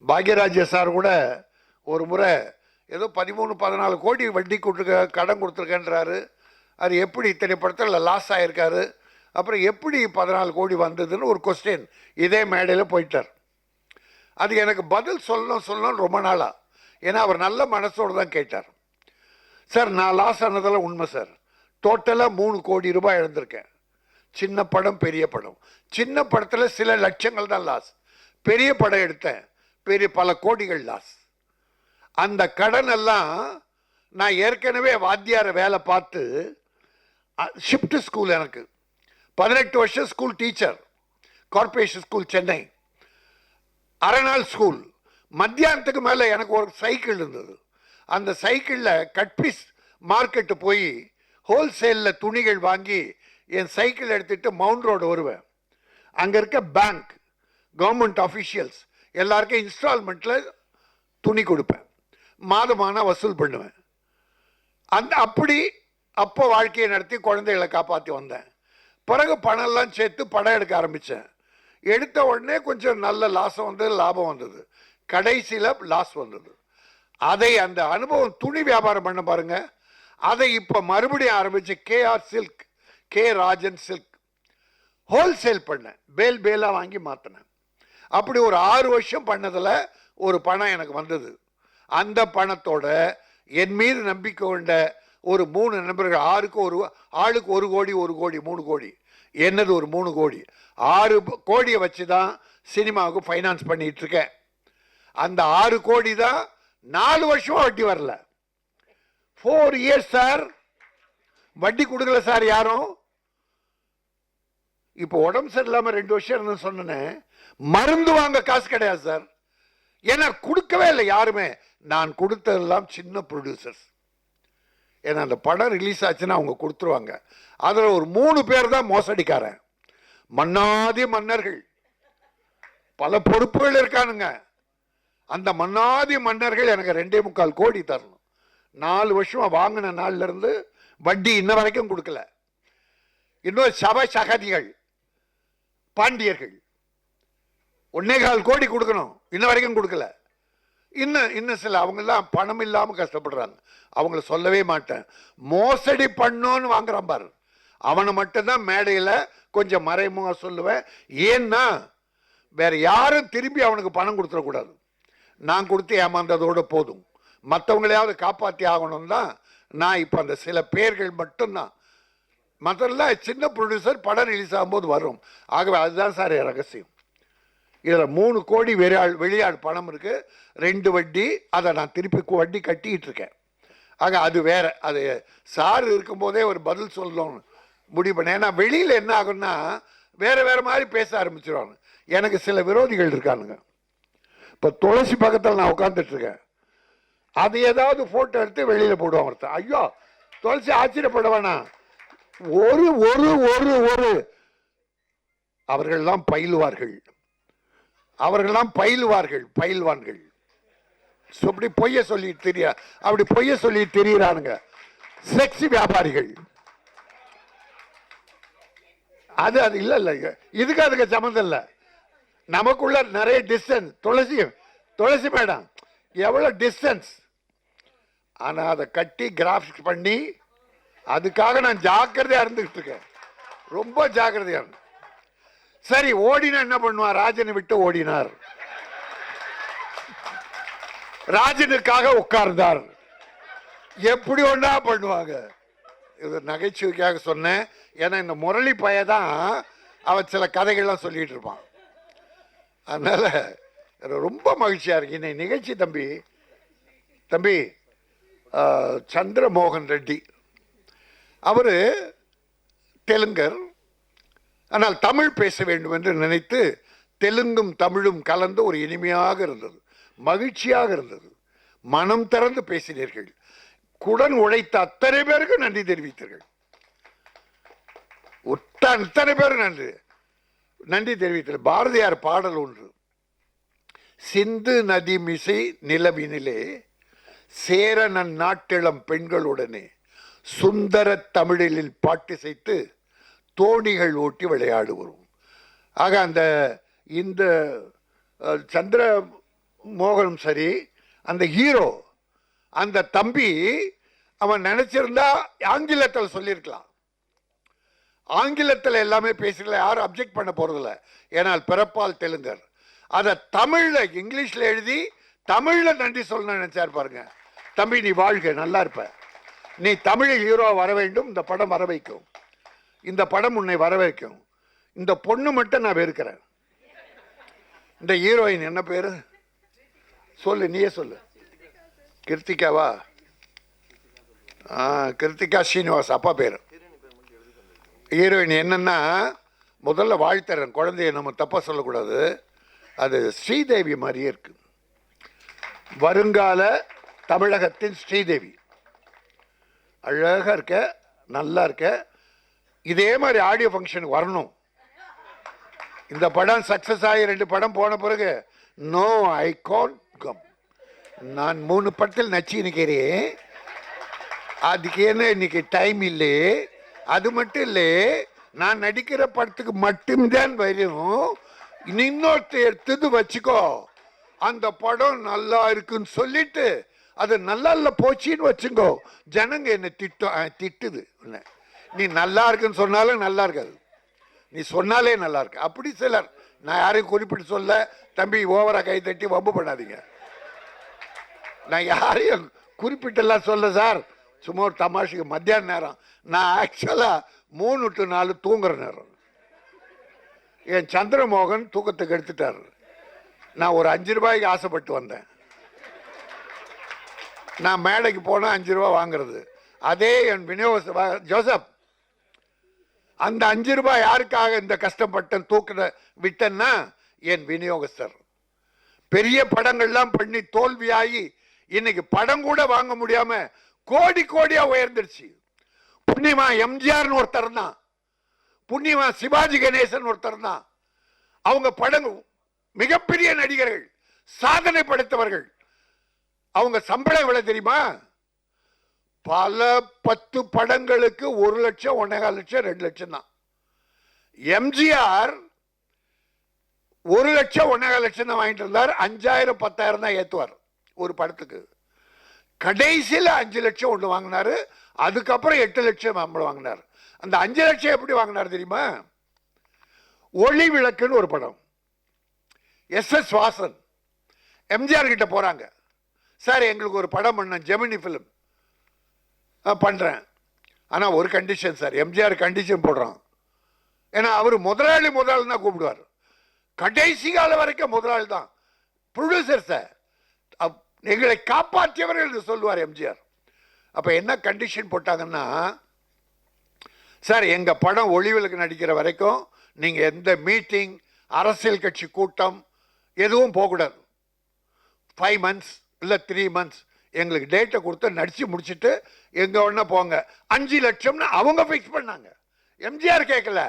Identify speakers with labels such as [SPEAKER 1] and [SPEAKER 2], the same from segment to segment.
[SPEAKER 1] பாக்யராஜ sir கூட ஒரு முறை ஏதோ 13-14 கோடி வட்டி கொடுத்துருக்க கடன் கொடுத்துருக்கேன்றாரு. அது எப்படி இத்தனை படத்தில் லாஸ் ஆகிருக்காரு, அப்புறம் எப்படி 14 கோடி வந்ததுன்னு ஒரு கொஸ்டின் இதே மேடையில் போயிட்டார். அது எனக்கு பதில் சொல்லணும் ரொம்ப நாளாக. ஏன்னா அவர் நல்ல மனசோடு தான் கேட்டார். சார் நான் லாஸ் ஆனதெல்லாம் உண்மை சார். டோட்டலாக 3 கோடி ரூபாய் இழந்திருக்கேன். சின்ன படம் பெரிய படம். சின்ன படத்தில் சில லட்சங்கள் தான் லாஸ். பெரிய படம் எடுத்தேன், பல கோடிகள் லாஸ். அந்த கடன் எல்லாம் நான் ஏற்கனவே வாத்தியார வேலை பார்த்து ஷிஃப்ட் ஸ்கூல், எனக்கு 18 வருஷம் school teacher, corporation school Chennai, அரைநாள் ஸ்கூல். மத்தியானத்துக்கு மேலே எனக்கு ஒரு சைக்கிள் இருந்தது. அந்த சைக்கிளில் கட்பீஸ் மார்க்கெட்டு போய் ஹோல்சேலில் துணிகள் வாங்கி என் சைக்கிள் எடுத்துகிட்டு மவுண்ட் ரோடு வருவேன். அங்கே இருக்க பேங்க், கவர்மெண்ட் ஆஃபீஷியல்ஸ் எல்லாருக்கும் இன்ஸ்டால்மெண்ட்டில் துணி கொடுப்பேன். மாதமான வசூல் பண்ணுவேன். அப்போ வாழ்க்கையை நடத்தி குழந்தைகளை காப்பாற்றி வந்தேன். பிறகு பணம்லாம் சேர்த்து படம் எடுக்க ஆரம்பித்தேன். எடுத்த உடனே கொஞ்சம் நல்ல லாபம் வந்தது. கடைசியில் லாஸ் வந்தது. அதை அந்த அனுபவம் துணி வியாபாரம் பண்ண பாருங்க. அதை இப்போ மறுபடியும் ஆரம்பித்து KR silk, K Rajan silk wholesale பண்ணேன். பேலாக வாங்கி மாற்றினேன். அப்படி ஒரு 6 வருஷம் பண்ணதில் ஒரு பணம் எனக்கு வந்தது. அந்த பணத்தோட என் மீது நம்பிக்கை கொண்ட ஒரு 3 நண்பர்கள், ஆளுக்கு 1 கோடி 3 கோடி, என்னது ஒரு 3 கோடி, 6 கோடியை வச்சு தான் சினிமாவுக்கு ஃபைனான்ஸ் பண்ணிட்டு இருக்கேன். அந்த 6 கோடி தான் 4 வருஷமா வட்டி வரல. 4 இயர்ஸ் சார் வட்டி கொடுக்கல சார் யாரும். இப்போ உடம்பு சரியில்லாம 2 வருஷம் இருந்து சொன்னேன், மருந்து வாங்க காசு கிடையாது சார். ஏன்னா கொடுக்கவே இல்லை யாருமே. நான் கொடுத்ததெல்லாம் சின்ன ப்ரொடியூசர்ஸ். ஏன்னா அந்த படம் ரிலீஸ் ஆச்சுன்னா அவங்க கொடுத்துருவாங்க. அதில் ஒரு 3 பேர் தான் மோசடிக்காரன். மன்னாதி மன்னர்கள், பல பொறுப்புகள் இருக்கானுங்க. அந்த மன்னாதி மன்னர்கள் எனக்கு 2.25 கோடி தரணும். 4 வருஷமா வாங்கின நாள்ல இருந்து வட்டி இன்ன வரைக்கும் கொடுக்கல. இன்னும் சகதிகள் பாண்டியர்கள் 1.25 கோடி கொடுக்கணும், இன்ன வரைக்கும் கொடுக்கல. இன்னும் சில அவங்கெல்லாம் பணம் இல்லாமல் கஷ்டப்படுறாங்க. அவங்கள சொல்லவே மாட்டேன். மோசடி பண்ணோன்னு வாங்குறான் பாரு, அவனை மட்டும்தான் மேடையில் கொஞ்சம் மறைமுக சொல்லுவேன். ஏன்னா வேற யாரும் திரும்பி அவனுக்கு பணம் கொடுத்துடக்கூடாது. நான் கொடுத்து ஏமாந்ததோடு போதும். மற்றவங்களையாவது காப்பாற்றி ஆகணும் தான் நான் இப்போ அந்த சில பேர்கள் மட்டும்தான். மற்றெல்லாம் சின்ன ப்ரொடியூசர் படம் ரிலீஸ் ஆகும்போது வரும். ஆகவே அதுதான் சார் ரகசியம். இதில் 3 கோடி வெளியாடு பணம் இருக்கு, 2 வட்டி. அதை நான் திருப்பி வட்டி கட்டிக்கிட்டு இருக்கேன். ஆக அது வேற. அது சார் இருக்கும்போதே ஒரு பதில் சொல்லணும்னு முடிவு பண்ணேன். ஏன்னா வெளியில் என்ன ஆகுன்னா வேற மாதிரி பேச ஆரம்பிச்சிருவாங்க. எனக்கு சில விரோதிகள் இருக்கானுங்க. இப்போ துளசி பக்கத்தில் நான் உட்காந்துட்டு இருக்கேன், அது ஏதாவது போட்டோ எடுத்து வெளியில் போடுவான் ஒருத்தன். ஐயோ துளசி ஆச்சரியப்பட வேணாம். ஒரு ஒரு ஒரு ஒரு அவர்கள்லாம் பயில்வான்கள். அப்படி பொய்ய சொல்லி தெரியுறானுங்க செக்ஸ் வியாபாரிகள். அது இல்ல இதுக்கு அதுக்கு சம்மந்தம் இல்லை. நமக்குள்ள நிறைய டிஸ்டன்ஸ். துளசி மேடம் எவ்வளவு டிஸ்டன்ஸ். ஆனா அதை கட்டி கிராஃபிக்ஸ் பண்ணி அதுக்காக நான் ஜாக்கிரதையா இருந்துகிட்டு இருக்கேன். ரொம்ப ஜாக்கிரதையா. சரி, ஓடினா என்ன பண்ணுவார்? ராஜனை விட்டு ஓடினார், ராஜனுக்காக உட்கார்ந்தார். எப்படி ஒன்றா பண்ணுவாங்க. இது நகைச்சுவைக்காக சொன்னேன். ஏன்னா இந்த முரளி பையதான் அவன் சில கதைகள்லாம் சொல்லிட்டு இருப்பான். அதனால ரொம்ப மகிழ்ச்சியா இருக்கு இன்னைக்கு நிகழ்ச்சி. தம்பி சந்திரமோகன் ரெட்டி அவரு தெலுங்கர். ஆனால் தமிழ் பேச வேண்டும் என்று நினைத்து தெலுங்கும் தமிழும் கலந்து ஒரு இனிமையாக இருந்தது, மகிழ்ச்சியாக இருந்தது. மனம் திறந்து பேசினீர்கள். குடன் உழைத்த அத்தனை பேருக்கு நன்றி தெரிவித்தீர்கள். அத்தனை பேர் நன்றி தெரிவித்தீர்கள். பாரதியார் பாடல் ஒன்று, சிந்து நதி மிசை நிலவினிலே சேர நன்னாட்டிளம் பெண்களுடனே சுந்தர தமிழில் பாட்டு செய்து தோணிகள் ஓட்டி விளையாடுவோம். ஆக இந்த மோகனும் சரி, அந்த ஹீரோ அந்த தம்பி அவன் நினைச்சிருந்தா ஆங்கிலத்தில் சொல்லியிருக்கலாம். ஆங்கிலத்தில் எல்லாமே பேசிக்கலாம், யாரும் அப்ஜெக்ட் பண்ண போறதில்ல, ஏனால் பிறப்பால் தெலுங்கர். அதை தமிழ்ல இங்கிலீஷ்ல எழுதி தமிழ்ல நன்றி சொல்லணும்னு நினைச்சார் பாருங்க. தம்பி நீ வாழ்க, நல்லா இருப்ப, நீ தமிழில் ஹீரோ வர வேண்டும், இந்த படம் வர வைக்கும், இந்த படம் உன்னை வர வைக்கும். இந்த பொண்ணு மட்டும் நான் வெறுக்கிறேன். இந்த ஹீரோயின் என்ன பேரு சொல்லு, நீயே சொல்லு. கிருத்திகாவா? கிருத்திகா ஸ்ரீனிவாஸ் அப்பா பேரு. ஹீரோயின் என்னன்னா, முதல்ல வாழ்த்துறேன், குழந்தைய நம்ம தப்பா சொல்லக்கூடாது, அது ஸ்ரீதேவி மாதிரியே இருக்கு, வருங்கால தமிழகத்தின் ஸ்ரீதேவி. அழகா இருக்க, நல்லா இருக்க. இதே மாதிரி ஆடியோ ஃபங்க்ஷனுக்கு வரணும். இந்த படம் சக்சஸ் ஆகி 2 படம் போன பிறகு நோ ஐ கான்ட் கம். நான் 3 படத்தில் நச்சு நிற்கிறேன், அதுக்கு என்ன இன்னைக்கு டைம் இல்லை. அது மட்டும் இல்லை, நான் நடிக்கிற படத்துக்கு மட்டும்தான் வரும். இன்னொருத்த எடுத்தது வச்சுக்கோ, அந்த படம் நல்லா இருக்குன்னு சொல்லிட்டு அது நல்லா இல்லை போச்சின்னு வச்சுக்கோ, ஜனங்க என்ன திட்டுது. நீ நல்லா இருக்குன்னு சொன்னாலும் நல்லா இருக்காது, நீ சொன்னாலே நல்லா இருக்கு. அப்படி சிலர், நான் யாரையும் குறிப்பிட்டு சொல்ல, தம்பி ஓவரா கை தட்டி வம்பு பண்ணாதீங்க. நான் யாரையும் குறிப்பிட்டெல்லாம் சொல்ல சார், சும்மா ஒரு தமாஷுக்கு. மத்தியான நேரம் நான் ஆக்சுவலா 3 to 4 தூங்குற நேரம். என் சந்திரமோகன் தூக்கத்துக்கு எடுத்துட்டாரு. நான் ஒரு 5 ரூபாய்க்கு ஆசைப்பட்டு வந்தேன். நான் மேடைக்கு போனா 5 ரூபாய் வாங்குறது. அதே என் விநியோக ஜோசப், அந்த 5 ரூபாய் யாருக்காக இந்த கஷ்டப்பட்டேன் தூக்கின விட்டேன்னா என் விநியோகஸ்தர். பெரிய படங்கள்லாம் பண்ணி தோல்வியாகி இன்னைக்கு படம் கூட வாங்க முடியாம கோடி கோடியா உயர்ந்துருச்சு. புண்ணியமா எம்ஜிஆர் ஒருத்தர் தான், புண்ணியமா சிவாஜி கணேசன் ஒருத்தர் தான். அவங்க படங்கள் மிகப்பெரிய நடிகர்கள், சாதனை படைத்தவர்கள். அவங்க சம்பளம் எவ்வளவு தெரியுமா? பல 10 படங்களுக்கு 1 லட்சம், 1.25 லட்சம், 2 லட்சம் தான். எம்ஜிஆர் 1 லட்சம், 1.25 லட்சம் தான் வாங்கிட்டு இருந்தார். 5000, 10,000 தான் ஏத்துவார் ஒரு படத்துக்கு. கடைசியில் 5 லட்சம் ஒன்று வாங்கினாரு. அதுக்கப்புறம் 8 லட்சம் சம்பளம் வாங்கினார். அந்த 5 லட்சம் எப்படி வாங்கினார் தெரியுமா? ஒளி விளக்குன்னு ஒரு படம், SS வாசன் எம்ஜிஆர் கிட்ட போறாங்க, சார் எங்களுக்கு ஒரு படம் பண்ண ஜெமினி பிலிம் பண்றேன், ஆனா ஒரு கண்டிஷன் சார். எம்ஜிஆர் கண்டிஷன் போடுறான், ஏன்னா அவர் முதலாளி தான் கூப்பிடுவார், கடைசி காலம் வரைக்கும் முதலாளி தான். ப்ரொடியூசர்ஸ எங்களை காப்பாற்றியவர்கள் என்று சொல்லுவார் எம்ஜிஆர். அப்ப என்ன கண்டிஷன் போட்டாங்கன்னா, சார் எங்க படம் ஒளிவிளக்கு நடிக்கிற வரைக்கும் நீங்க எந்த மீட்டிங், அரசியல் கட்சி கூட்டம் எதுவும் போகக்கூடாது. 5 months இல்ல 3 months எங்களுக்கு டேட்டை கொடுத்து நடிச்சு முடிச்சுட்டு எங்க ஒண்ணா போங்க. 5 லட்சம்னு அவங்க பிக்ஸ் பண்ணாங்க, எம்ஜிஆர் கேட்கல.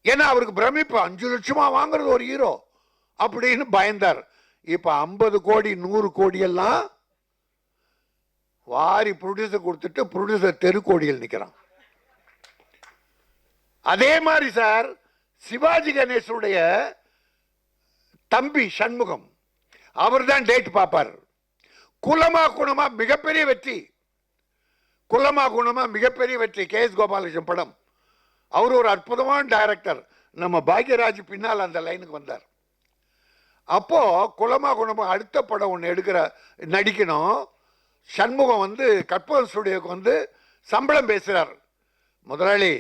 [SPEAKER 1] ஏன்னா அவருக்கு பிரமிப்பு, 5 லட்சமா வாங்குறது ஒரு ஹீரோ அப்படின்னு பயந்தார். இப்ப 50 கோடி 100 கோடி எல்லாம் வாரி ப்ரொடியூசர் கொடுத்துட்டு ப்ரொடியூசர் தெருக்கோடியில் நிற்கிறான். அதே மாதிரி சார் சிவாஜி கணேசனுடைய தம்பி சண்முகம், அவர் தான் டேட் பார்ப்பார். குலமா குணமா மிகப்பெரிய வெற்றி, குலமா குணமா மிகப்பெரிய வெற்றி. KS கோபாலகிருஷ்ணன் படம். அவர் ஒரு அற்புதமான டைரக்டர். நம்ம பாக்யராஜ் பின்னால் அந்த லைனுக்கு வந்தார். அப்போ குலமா குணமா அடுத்த படம் ஒன்று நடிக்கணும். சண்முகம் வந்து கற்பகம் ஸ்டுடியோக்கு வந்து சம்பளம் பேசுறார். முதலாளி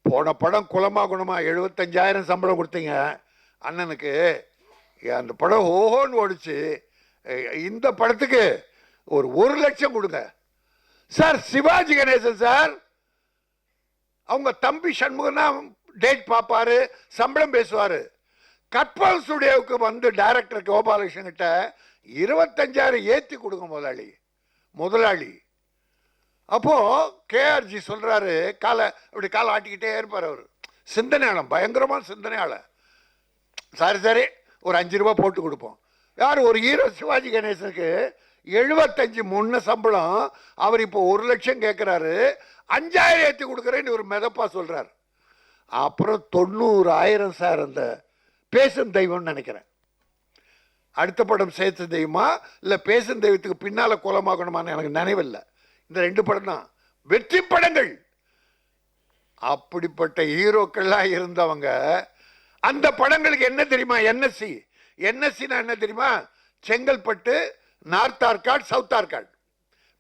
[SPEAKER 1] போன படம் குலமா குணமா 75,000 சம்பளம் கொடுத்தீங்க அண்ணனுக்கு, அந்த படம் ஓஹோன்னு ஓடிச்சு, இந்த படத்துக்கு ஒரு 1 லட்சம் கொடுங்க சார். சிவாஜி கணேசன் சார் அவங்க தம்பி சண்முகம் தான் டேட் பார்ப்பாரு, சம்பளம் பேசுவாரு. கற்பகம் ஸ்டுடியோவுக்கு வந்து டைரக்டர் கோபாலகிருஷ்ணன் கிட்ட 25,000 ஏற்றி கொடுங்க முதலாளி. அப்போ KRG சொல்றாரு, அப்படி காலை ஆட்டிக்கிட்டே இருப்பார். அவர் சிந்தனையாளம், பயங்கரமான சிந்தனையாளர். சரி ஒரு 5 ரூபாய் போட்டு கொடுப்போம். யார் ஒரு ஹீரோ சிவாஜி கணேசனுக்கு 75 முன்ன சம்பளம், அவர் இப்போ 1 லட்சம் கேட்கிறாரு, 5,000 ஏற்றி கொடுக்குறேன்னு ஒரு மெதப்பா சொல்றாரு. அப்புறம் 90,000 சார் அந்த பேசும் தெய்வம்னு நினைக்கிறேன். அடுத்த படம் சேர்த்து தெய்வமா இல்லை பேசும் தெய்வத்துக்கு பின்னால் கோலமாகணுமான்னு எனக்கு நினைவில்லை. இந்த 2 படம் தான் வெற்றி படங்கள். அப்படிப்பட்ட ஹீரோக்கள்லாம் இருந்தவங்க அந்த படங்களுக்கு என்ன தெரியுமா? என்எஸ்சி. என்எஸ்சினா என்ன தெரியுமா? Chengalpattu, north Arcot, south Arcot.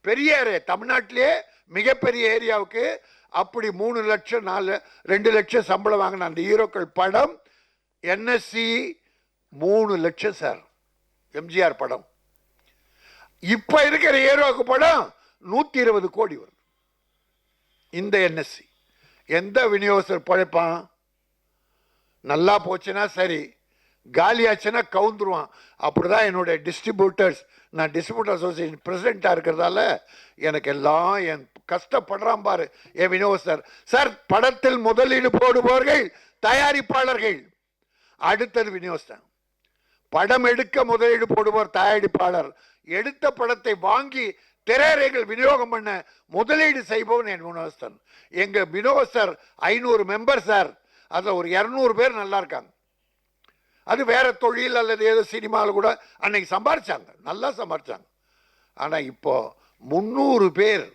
[SPEAKER 1] பெரிய ஏரியா, தமிழ்நாட்டிலே மிகப்பெரிய ஏரியாவுக்கு அப்படி 3 லட்சம் 2 லட்சம் சம்பளம் வாங்கின அந்த ஹீரோக்கள் படம் என்எஸ்சி 3 லட்சம் சார். எம்ஜிஆர் படம். இப்ப இருக்கிற ஹீரோக்கு படம் 120 கோடி வருது. இந்த என்எஸ்சி எந்த விநியோகஸ்தர் பழைப்பான்? நல்லா போச்சுன்னா சரி, காலியாச்சுன்னா கவுந்துருவான். அப்படிதான் என்னுடைய டிஸ்ட்ரிபியூட்டர்ஸ். நான் டிஸ்ட்ரிபியூட்டர் அசோசியேஷன் பிரசிடென்ட்டாக இருக்கிறதால எனக்கு எல்லாம் என் கஷ்டப்படுறான் பாரு என் விநியோகஸ்தர். சார், படத்தில் முதலீடு போடுபவர்கள் தயாரிப்பாளர்கள், அடுத்தது விநியோகஸ்தர். படம் எடுக்க முதலீடு போடுவோர் தயாரிப்பாளர், எடுத்த படத்தை வாங்கி திரையரங்கில் விநியோகம் பண்ண முதலீடு செய்பவன் என் விநியோகஸ்தன். எங்க விநியோகஸ்தர் 500 மெம்பர் சார். அதில் ஒரு 200 பேர் நல்லா இருக்காங்க. அது வேற தொழில் அல்லது ஏதோ சினிமாவில் கூட அன்னைக்கு சம்பாரிச்சாங்க, நல்லா சம்பாரிச்சாங்க. ஆனால் இப்போ 300 பேர்.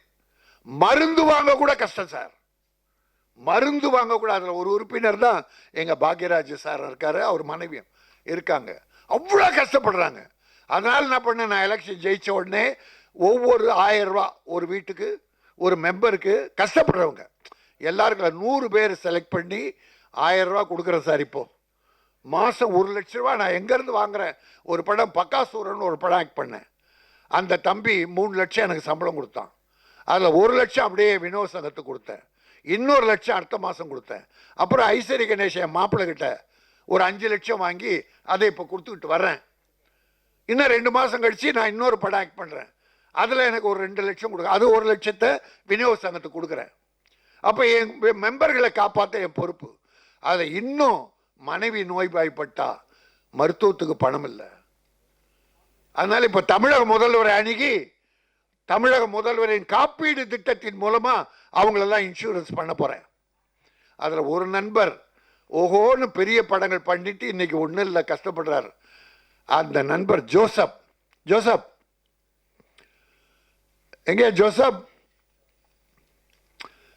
[SPEAKER 1] மருந்து வாங்க கூட கஷ்டம் சார். மருந்து வாங்க கூட. அதில் ஒரு உறுப்பினர் தான் எங்க பாக்யராஜ் சார் இருக்காரு, அவர் மனைவியும் இருக்காங்க. அவ்வளோ கஷ்டப்படுறாங்க. அதனால என்ன பண்ண, நான் எலெக்ஷன் ஜெயிச்ச உடனே ஒவ்வொரு 1000 ரூபா ஒரு வீட்டுக்கு ஒரு மெம்பருக்கு, கஷ்டப்படுறவங்க எல்லாருக்கும் 100 பேர் செலக்ட் பண்ணி 1000 ரூபா கொடுக்குறேன் சார். இப்போ மாதம் 1 லட்ச ரூபா நான் எங்கேருந்து வாங்குறேன்? ஒரு படம் பக்காசூரன் ஒரு படம் ஆக்ட் பண்ணேன். அந்த தம்பி 3 லட்சம் எனக்கு சம்பளம் கொடுத்தான். அதில் 1 லட்சம் அப்படியே வினோத சங்கத்துக்கு கொடுத்தேன், இன்னொரு லட்சம் அடுத்த மாதம் கொடுத்தேன். அப்புறம் ஐஸ்வரி கணேசன் மாப்பிள்ளை கிட்ட ஒரு 5 லட்சம் வாங்கி அதை இப்போ கொடுத்துக்கிட்டு வர்றேன். இன்னும் 2 மாதம் கழித்து நான் இன்னொரு படம் ஆக்ட் பண்ணுறேன், அதில் எனக்கு ஒரு 2 லட்சம் கொடுக்க, அது 1 லட்சத்தை விநியோக சங்கத்துக்கு கொடுக்குறேன். அப்போ என் மெம்பர்களை காப்பாற்ற என் பொறுப்பு. அதில் இன்னும் மனைவி நோய்வாய்ப்பட்டா மருத்துவத்துக்கு பணம் இல்லை. அதனால இப்போ தமிழக முதல்வரை அணுகி தமிழக முதல்வரின் காப்பீடு திட்டத்தின் மூலமா அவங்களெல்லாம் இன்சூரன்ஸ் பண்ண போறேன். அதில் ஒரு நண்பர் ஓஹோன்னு பெரிய படங்கள் பண்ணிட்டு இன்னைக்கு ஒன்றும் இல்லை, கஷ்டப்படுறாரு. அந்த நண்பர் ஜோசப். ஜோசப் எங்க? ஜோசப்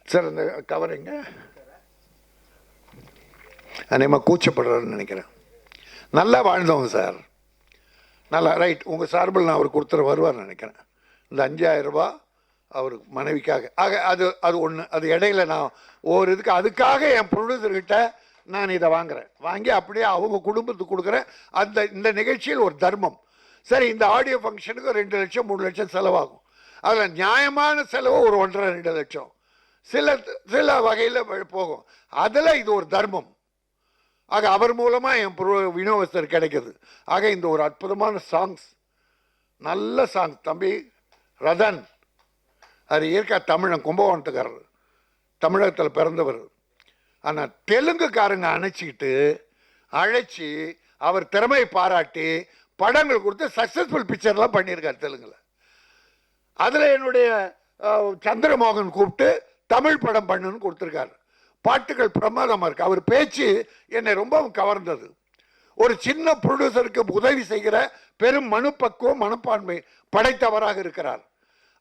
[SPEAKER 1] சார், அந்த கவரிங்க அநேகமாக கூச்சப்படுறாருன்னு நினைக்கிறேன். நல்லா வாழ்ந்தவங்க சார், நல்லா ரைட். உங்கள் சார்பில் நான் அவர் கொடுத்துற வருவார் நினைக்கிறேன். இந்த 5000 ரூபா அவருக்கு மனைவிக்காக. ஆக அது அது ஒன்று. அது இடையில நான் ஒவ்வொரு இதுக்கு அதுக்காக என் ப்ரொடியூசர்கிட்ட நான் இதை வாங்குறேன், வாங்கி அப்படியே அவங்க குடும்பத்துக்கு கொடுக்குறேன். அந்த இந்த நிகழ்ச்சியில் ஒரு தர்மம். சரி, இந்த ஆடியோ ஃபங்க்ஷனுக்கு 2 லட்சம் 3 லட்சம் செலவாகும். அதில் நியாயமான செலவு ஒரு 1.5-2 லட்சம் சில சில வகையில் போகும். அதில் இது ஒரு தர்மம். ஆக அவர் மூலமாக என் விநியோகஸ்தர் கிடைக்குது. ஆக இந்த ஒரு அற்புதமான சாங்ஸ், நல்ல சாங்ஸ். தம்பி ரதன், அது இயற்கை தமிழன், கும்பகோணத்துக்காரர், தமிழகத்தில் பிறந்தவர். ஆனால் தெலுங்குக்காரங்க அழைச்சி அவர் திறமையை பாராட்டி படங்கள் கொடுத்து சக்ஸஸ்ஃபுல் பிக்சர்லாம் பண்ணியிருக்கார் தெலுங்கில். அதில் என்னுடைய சந்திரமோகன் கூப்பிட்டு தமிழ் படம் பண்ணுன்னு கொடுத்துருக்காரு. பாட்டுகள் பிரமாதமாக இருக்கு. அவர் பேச்சு என்னை ரொம்பவும் கவர்ந்தது. ஒரு சின்ன ப்ரொடியூசருக்கு உதவி செய்கிற பெரும் மனுப்பக்குவம் மனப்பான்மை படைத்தவராக இருக்கிறார்.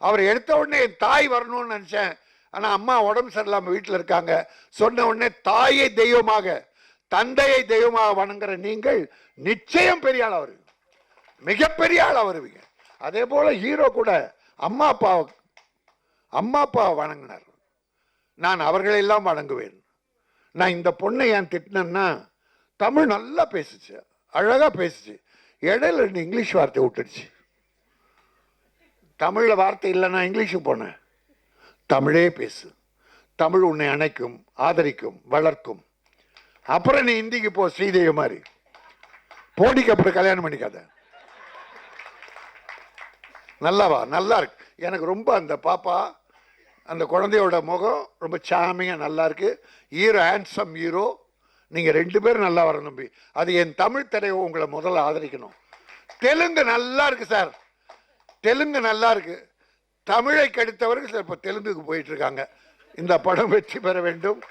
[SPEAKER 1] அவர் எடுத்த உடனே என் தாய் வரணும்னு நினச்சேன். ஆனால் அம்மா உடம்பு சரியில்லாமல் வீட்டில் இருக்காங்க. சொன்ன உடனே தாயை தெய்வமாக தந்தையை தெய்வமாக வணங்குற நீங்கள் நிச்சயம் பெரிய ஆள் வருவீங்க, மிகப்பெரிய ஆள் வருவீங்க. அதே போல ஹீரோ கூட அம்மா அப்பா வணங்கினார். நான் அவர்களெல்லாம் வணங்குவேன். நான் இந்த பொண்ணை ஏன் திட்டினேன்னா, தமிழ் நல்லா பேசுச்சு, அழகாக பேசுச்சு. இடையில 2 இங்கிலீஷ் வார்த்தை விட்டுடுச்சு. தமிழில் வார்த்தை இல்லைன்னா இங்கிலீஷுக்கு போனேன். தமிழே பேசு, தமிழ் உன்னை அணைக்கும், ஆதரிக்கும், வளர்க்கும். அப்புறம் நீ இந்திக்கு போ, ஸ்ரீதேவி மாதிரி போடிக்கு அப்புறம் கல்யாணம் பண்ணிக்காத. நல்லாவா? நல்லா இருக்கு. எனக்கு ரொம்ப அந்த பாப்பா, அந்த குழந்தையோட முகம் ரொம்ப சாமியாக நல்லா இருக்கு. Hero handsome hero. நீங்கள் 2 பேரும் நல்லா வரணும் தம்பி. அது என் தமிழ் திரையை உங்களை முதல்ல ஆதரிக்கணும். தெலுங்கு நல்லா இருக்கு சார், தெலுங்கு நல்லா இருக்கு. தமிழை கெடுத்தவர்கள் இப்போ தெலுங்குக்கு போயிட்டு இருக்காங்க. இந்த படம் வெற்றி பெற வேண்டும்.